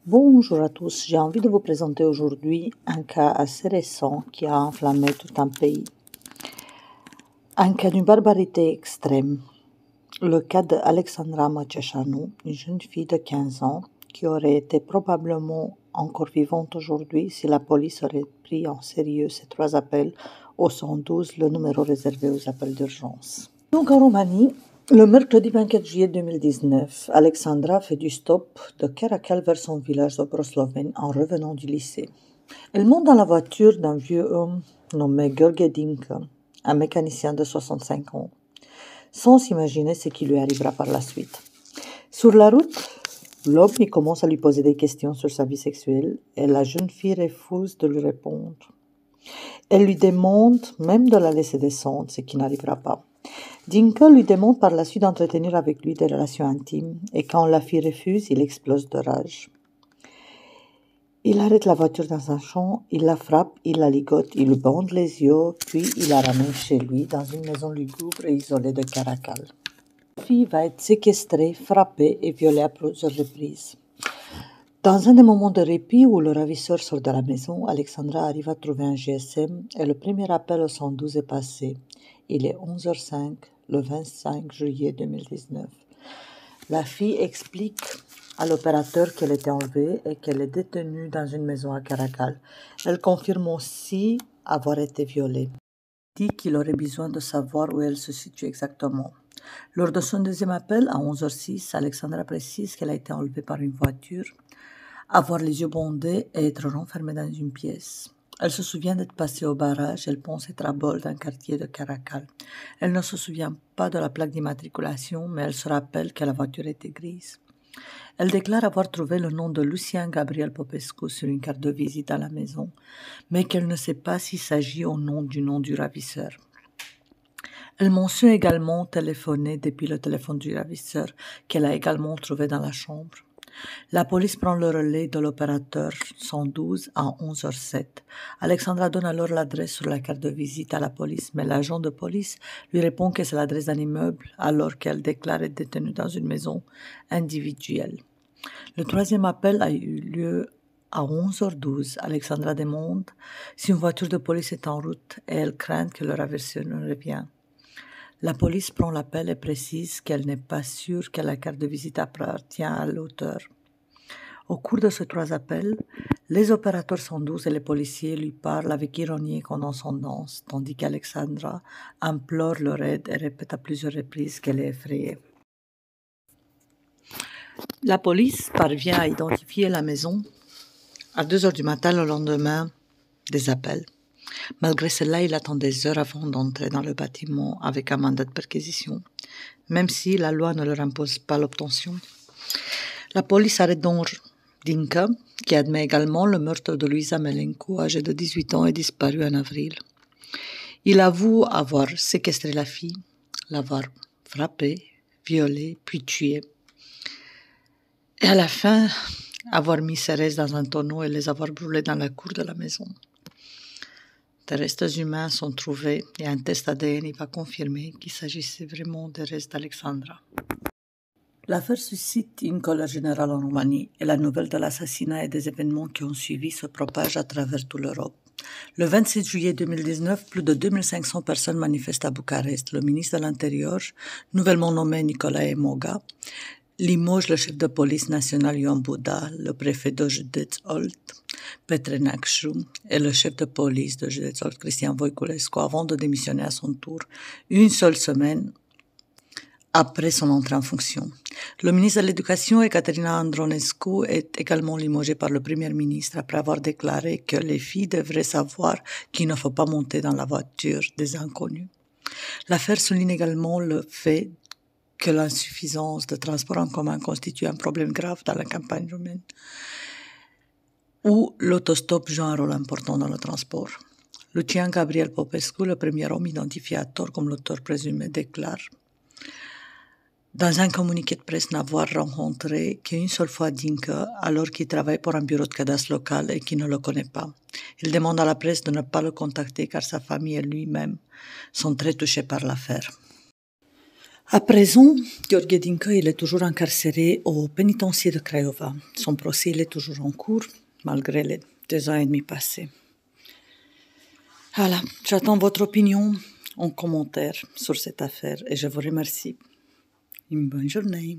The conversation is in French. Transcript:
Bonjour à tous, j'ai envie de vous présenter aujourd'hui un cas assez récent qui a enflammé tout un pays. Un cas d'une barbarité extrême. Le cas d'Alexandra Moceșanu, une jeune fille de 15 ans qui aurait été probablement encore vivante aujourd'hui si la police aurait pris en sérieux ces 3 appels au 112, le numéro réservé aux appels d'urgence. Donc en Roumanie, le mercredi 24 juillet 2019, Alexandra fait du stop de Caracal vers son village de Brosloveni en revenant du lycée. Elle monte dans la voiture d'un vieux homme nommé Gheorghe Dincă, un mécanicien de 65 ans, sans s'imaginer ce qui lui arrivera par la suite. Sur la route, l'homme y commence à lui poser des questions sur sa vie sexuelle et la jeune fille refuse de lui répondre. Elle lui demande même de la laisser descendre, ce qui n'arrivera pas. Dincă lui demande par la suite d'entretenir avec lui des relations intimes et quand la fille refuse, il explose de rage. Il arrête la voiture dans un champ, il la frappe, il la ligote, il lui bande les yeux, puis il la ramène chez lui dans une maison lugubre et isolée de Caracal. La fille va être séquestrée, frappée et violée à plusieurs reprises. Dans un des moments de répit où le ravisseur sort de la maison, Alexandra arrive à trouver un GSM et le premier appel au 112 est passé. Il est 11h05, le 25 juillet 2019. La fille explique à l'opérateur qu'elle était enlevée et qu'elle est détenue dans une maison à Caracal. Elle confirme aussi avoir été violée. Elle dit qu'il aurait besoin de savoir où elle se situe exactement. Lors de son deuxième appel, à 11h06, Alexandra précise qu'elle a été enlevée par une voiture, avoir les yeux bandés et être renfermée dans une pièce. Elle se souvient d'être passée au barrage, elle pense être à bord d'un quartier de Caracal. Elle ne se souvient pas de la plaque d'immatriculation, mais elle se rappelle que la voiture était grise. Elle déclare avoir trouvé le nom de Lucien Gabriel Popescu sur une carte de visite à la maison, mais qu'elle ne sait pas s'il s'agit au nom du ravisseur. Elle mentionne également téléphoner depuis le téléphone du ravisseur qu'elle a également trouvé dans la chambre. La police prend le relais de l'opérateur 112 à 11h07. Alexandra donne alors l'adresse sur la carte de visite à la police, mais l'agent de police lui répond que c'est l'adresse d'un immeuble alors qu'elle déclare être détenue dans une maison individuelle. Le troisième appel a eu lieu à 11h12. Alexandra demande si une voiture de police est en route et elle craint que le ravisseur ne revienne. La police prend l'appel et précise qu'elle n'est pas sûre que la carte de visite appartient à l'auteur. Au cours de ces 3 appels, les opérateurs 112 et les policiers lui parlent avec ironie et condescendance, tandis qu'Alexandra implore leur aide et répète à plusieurs reprises qu'elle est effrayée. La police parvient à identifier la maison à 2h du matin le lendemain des appels. Malgré cela, il attend des heures avant d'entrer dans le bâtiment avec un mandat de perquisition, même si la loi ne leur impose pas l'obtention. La police arrête donc Dincă, qui admet également le meurtre de Luisa Melencu, âgée de 18 ans et disparue en avril. Il avoue avoir séquestré la fille, l'avoir frappée, violée, puis tuée. Et à la fin, avoir mis ses restes dans un tonneau et les avoir brûlés dans la cour de la maison. Des restes humains sont trouvés et un test ADN va confirmer qu'il s'agissait vraiment des restes d'Alexandra. L'affaire suscite une colère générale en Roumanie et la nouvelle de l'assassinat et des événements qui ont suivi se propage à travers toute l'Europe. Le 27 juillet 2019, plus de 2500 personnes manifestent à Bucarest. Le ministre de l'Intérieur, nouvellement nommé Nicolae Moga, limoge le chef de police national Ioan Buda, le préfet de Județ-Olt, Petre Neacșu, et le chef de police de Județ-Olt, Cristian Voiculescu, avant de démissionner à son tour, une seule semaine après son entrée en fonction. Le ministre de l'Éducation, Ekaterina Andronescu, est également limogé par le Premier ministre après avoir déclaré que les filles devraient savoir qu'il ne faut pas monter dans la voiture des inconnus. L'affaire souligne également le fait que l'insuffisance de transport en commun constitue un problème grave dans la campagne roumaine, où l'autostop joue un rôle important dans le transport. Lucian Gabriel Popescu, le premier homme identifié à tort comme l'auteur présumé, déclare dans un communiqué de presse n'avoir rencontré qu'une seule fois Dincă alors qu'il travaille pour un bureau de cadastre local et qu'il ne le connaît pas. Il demande à la presse de ne pas le contacter car sa famille et lui-même sont très touchés par l'affaire. À présent, Gheorghe Dincă, il est toujours incarcéré au pénitencier de Craiova. Son procès il est toujours en cours, malgré les 2 ans et demi passés. Voilà, j'attends votre opinion en commentaire sur cette affaire et je vous remercie. Une bonne journée.